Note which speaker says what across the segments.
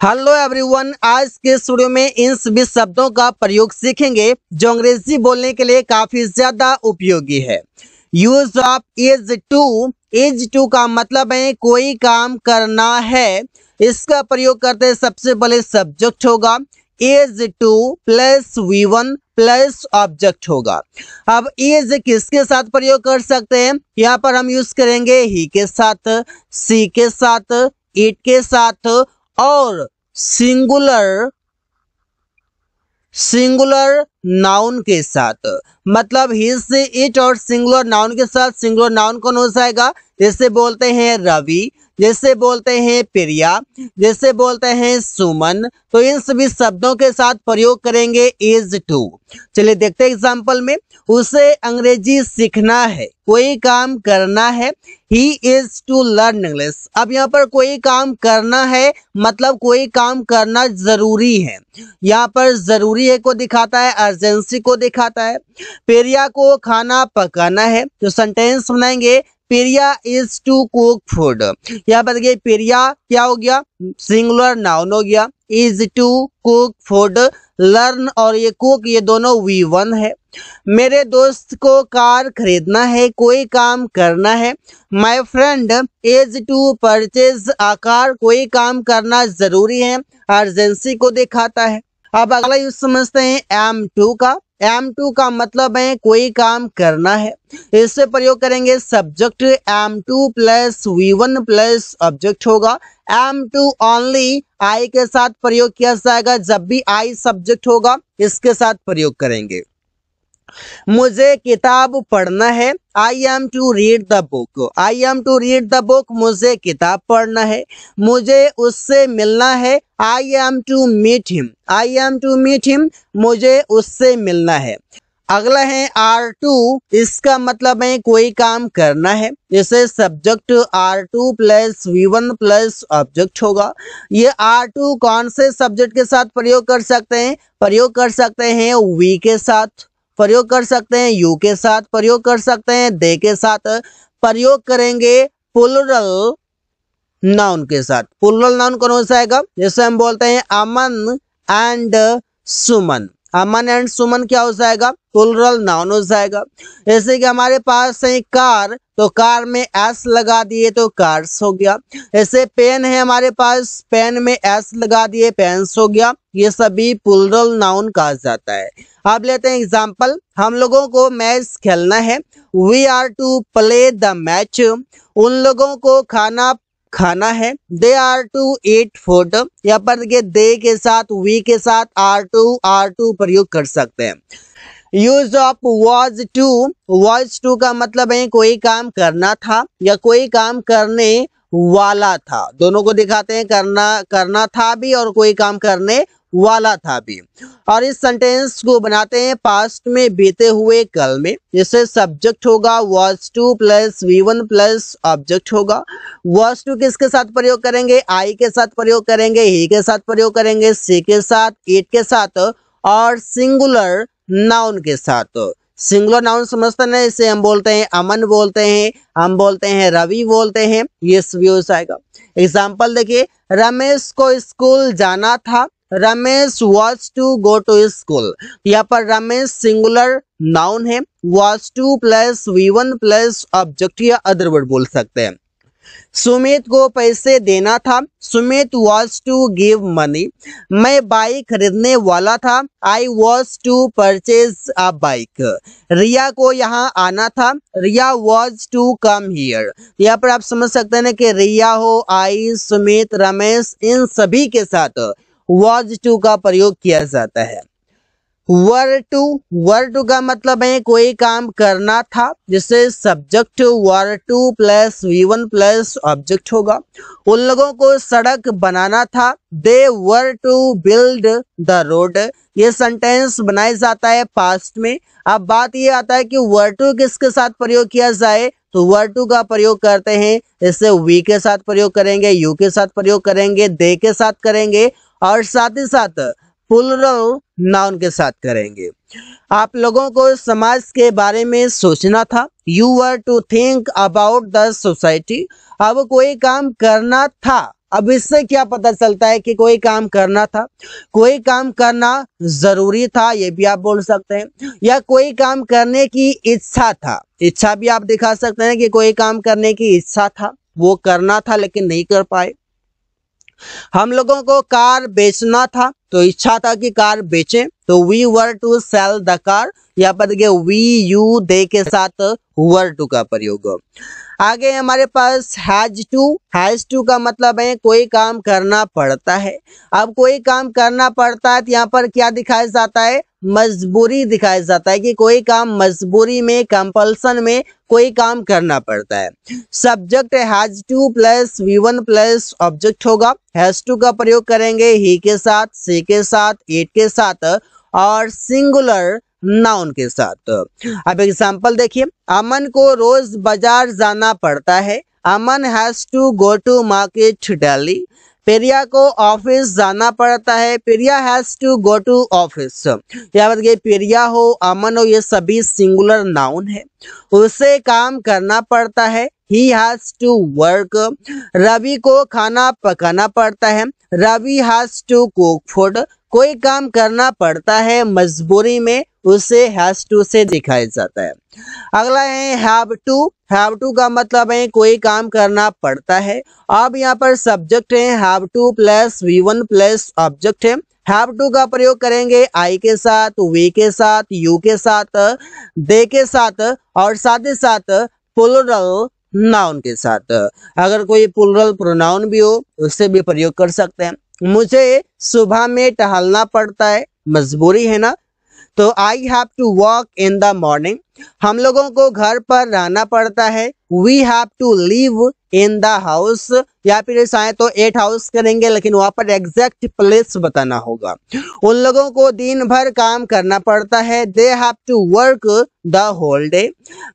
Speaker 1: Hello everyone, आज के इस वीडियो में इन सभी शब्दों का प्रयोग सीखेंगे जो अंग्रेजी बोलने के लिए काफी ज्यादा उपयोगी है। यूज ऑफ इज टू का मतलब है कोई काम करना है। इसका प्रयोग करते सबसे पहले सब्जेक्ट होगा, is to plus V1 plus object होगा। अब इज किसके साथ प्रयोग कर सकते हैं? यहाँ पर हम यूज करेंगे ही के साथ, सी के साथ, इट के साथ और सिंगुलर नाउन के साथ। मतलब हिज, इट और सिंगुलर नाउन के साथ। सिंगुलर नाउन कौन हो जाएगा? जैसे बोलते हैं रवि, जैसे बोलते हैं प्रिया, जैसे बोलते हैं सुमन। तो इन सभी शब्दों के साथ प्रयोग करेंगे इज टू। चलिए देखते हैं एग्जाम्पल में। उसे अंग्रेजी सीखना है, कोई काम करना है। He is to learn English. अब यहाँ पर कोई काम करना है मतलब कोई काम करना जरूरी है। यहाँ पर जरूरी है को दिखाता है, अर्जेंसी को दिखाता है। प्रिया को खाना पकाना है, तो सेंटेंस बनाएंगे प्रिया इज टू कुक फूड। यहाँ पर देखिए प्रिया क्या हो गया? सिंगुलर नाउन हो गया। Is to cook food, learn और ये कुक ये दोनों V1 है। मेरे दोस्त को कार खरीदना है, कोई काम करना है। My friend is to purchase a car, कोई काम करना जरूरी है, अर्जेंसी को दिखाता है। अब अगला यूज समझते हैं am2 का। am2 का मतलब है कोई काम करना है। इससे प्रयोग करेंगे subject am2 plus V1 plus object होगा। am2 ओनली I के साथ प्रयोग किया जाएगा। जब भी I सब्जेक्ट होगा इसके साथ प्रयोग करेंगे। मुझे किताब पढ़ना है, I am to read the book. I am to read the book, मुझे किताब पढ़ना है। मुझे उससे मिलना है, I am to meet him. I am to meet him, मुझे उससे मिलना है। अगला है R2। इसका मतलब है कोई काम करना है। जैसे subject R2 plus V1 plus object होगा। ये R2 कौन से सब्जेक्ट के साथ प्रयोग कर सकते हैं? प्रयोग कर सकते हैं वी के साथ, प्रयोग कर सकते हैं यू के साथ, प्रयोग कर सकते हैं दे के साथ, प्रयोग करेंगे प्लूरल नाउन के साथ। प्लूरल नाउन कौन हो जाएगा? जैसे हम बोलते हैं अमन एंड सुमन। अमन एंड सुमन क्या हो जाएगा? प्लूरल नाउन हो जाएगा। जैसे कि हमारे पास है कार, तो कार में एस लगा दिए तो कार्स हो गया। ऐसे पेन है हमारे पास, पेन में एस लगा दिए पेन्स हो गया। ये सभी प्लूरल नाउन कहा जाता है। अब लेते हैं एग्जाम्पल। हम लोगों को मैच खेलना है, we are to play the match. उन लोगों को खाना है, they are to eat food. यहाँ पर देखिए दे के साथ वी के साथ आर टू प्रयोग कर सकते हैं। यूज ऑफ वॉज टू का मतलब है कोई काम करना था या कोई काम करने वाला था। दोनों को दिखाते हैं, करना था भी और कोई काम करने वाला था भी। और इस सेंटेंस को बनाते हैं पास्ट में, बीते हुए कल में। जैसे सब्जेक्ट होगा was to plus V1 plus object होगा। was to किसके साथ प्रयोग करेंगे? I के साथ प्रयोग करेंगे, ही के साथ प्रयोग करेंगे, सी के साथ, इट के साथ और सिंगुलर नाउन के साथ। सिंगुलर नाउन समझते हैं, इसे हम बोलते हैं अमन बोलते हैं, हम बोलते हैं रवि बोलते हैं। ये सभी हो जाएगा। एग्जाम्पल देखिए, रमेश को स्कूल जाना था, Ramesh was to go to school. यहाँ पर रमेश सिंगुलर नाउन है, was to plus V1 plus object या अदर वर्ड बोल सकते हैं। सुमित को पैसे देना था, Sumit was to give money. मैं बाइक खरीदने वाला था, I was to purchase a bike. Riya को यहाँ आना था, Riya was to come here. यहाँ पर आप समझ सकते हैं कि रिया हो, आई, सुमित, रमेश, इन सभी के साथ वॉज टू का प्रयोग किया जाता है। वर टू का मतलब है कोई काम करना था। जिससे subject were to plus V1 plus object होगा। उन लोगों को सड़क बनाना था, they were to build the road. ये सेंटेंस बनाया जाता है पास्ट में। अब बात ये आता है कि वर टू किसके साथ प्रयोग किया जाए, तो वर टू का प्रयोग करते हैं। इससे वी के साथ प्रयोग करेंगे, यू के साथ प्रयोग करेंगे, दे के साथ करेंगे और साथ ही साथ प्लूरल नाउन के साथ करेंगे। आप लोगों को समाज के बारे में सोचना था, you were to think about the society. अब कोई काम करना था, अब इससे क्या पता चलता है कि कोई काम करना था, कोई काम करना जरूरी था, ये भी आप बोल सकते हैं, या कोई काम करने की इच्छा था। इच्छा भी आप दिखा सकते हैं कि कोई काम करने की इच्छा था, वो करना था लेकिन नहीं कर पाए। हम लोगों को कार बेचना था तो इच्छा था कि कार बेचें, तो we were to sell the car. यहाँ पर देखिए वी यू दे के साथ वर टू का प्रयोग। आगे हमारे पास हैज टू का मतलब है कोई काम करना पड़ता है। अब कोई काम करना पड़ता है तो यहाँ पर क्या दिखाया जाता है, मजबूरी दिखाया जाता है कि कोई काम मजबूरी में, कंपल्सन में कोई काम करना पड़ता है। Subject has to plus V1 plus object होगा। हैज टू का प्रयोग करेंगे ही के साथ, सी के साथ, इट के साथ और सिंगुलर नाउन के साथ। अब एग्जांपल देखिए, अमन को रोज बाजार जाना पड़ता है। Aman has to go to market daily. Priya को ऑफिस जाना पड़ता है। Priya has to go to office. यहाँ पर देखिए प्रिया हो, अमन हो, ये सभी सिंगुलर नाउन है। उसे काम करना पड़ता है, he has to work. Ravi को खाना पकाना पड़ता है। Ravi has to cook food. कोई काम करना पड़ता है मजबूरी में, उसे हैज टू से दिखाया जाता है। अगला है हैव टू। हैव टू का मतलब है कोई काम करना पड़ता है। अब यहाँ पर सब्जेक्ट है have to plus V1 plus object है। हैव टू का प्रयोग करेंगे आई के साथ, वी के साथ, यू के साथ, दे के साथ और साथ ही साथ प्लूरल नाउन के साथ। अगर कोई प्लूरल प्रोनाउन भी हो उससे भी प्रयोग कर सकते हैं। मुझे सुबह में टहलना पड़ता है, मजबूरी है ना, तो I have to walk in the morning. हम लोगों को घर पर रहना पड़ता है, we have to live in the house. या फिर चाहे तो एट हाउस करेंगे लेकिन वहां पर एग्जैक्ट प्लेस बताना होगा। उन लोगों को दिन भर काम करना पड़ता है, they have to work the whole day.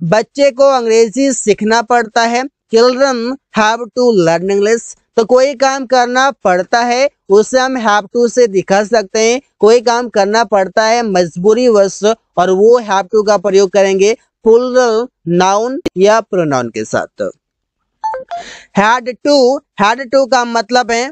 Speaker 1: बच्चे को अंग्रेजी सीखना पड़ता है, children have to learn English. तो कोई काम करना पड़ता है उसे हम हैव टू से दिखा सकते हैं। कोई काम करना पड़ता है मजबूरी वश और वो हैव टू का प्रयोग करेंगे प्लूरल नाउन या प्रोनाउन के साथ। हैड टू का मतलब है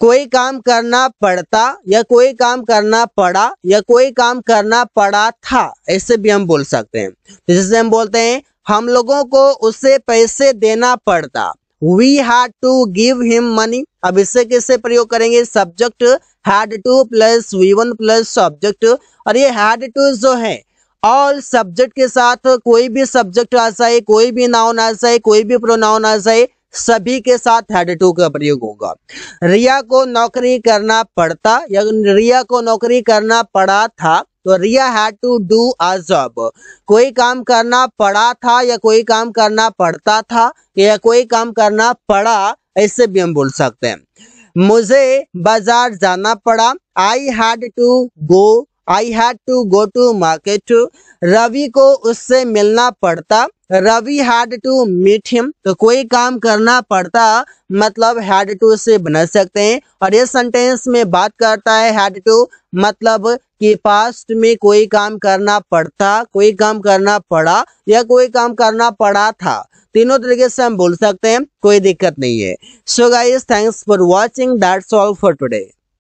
Speaker 1: कोई काम करना पड़ता या कोई काम करना पड़ा या कोई काम करना पड़ा था, ऐसे भी हम बोल सकते हैं। जैसे हम बोलते हैं हम लोगों को उसे पैसे देना पड़ता, We had to give him money। अब इससे किससे प्रयोग करेंगे, subject had to plus V1 plus object. और ये had to जो है ऑल सब्जेक्ट के साथ कोई भी सब्जेक्ट आ जाए, कोई भी नाउन आ जाए, कोई भी प्रोनाउन आ जाए, सभी के साथ had to का प्रयोग होगा। रिया को नौकरी करना पड़ता या रिया को नौकरी करना पड़ा था, तो Riya had to do a job. कोई काम करना पड़ा था या कोई काम करना पड़ता था या कोई काम करना पड़ा, ऐसे भी हम बोल सकते हैं। मुझे बाजार जाना पड़ा, I had to go to market. Ravi को उससे मिलना पड़ता, Ravi had to meet him. तो कोई काम करना पड़ता मतलब हैड टू से बना सकते हैं। और ये सेंटेंस में बात करता है हैड टू मतलब कि पास्ट में कोई काम करना पड़ता, कोई काम करना पड़ा या कोई काम करना पड़ा था। तीनों तरीके से हम बोल सकते हैं, कोई दिक्कत नहीं है। So guys, thanks for watching, that's all for today.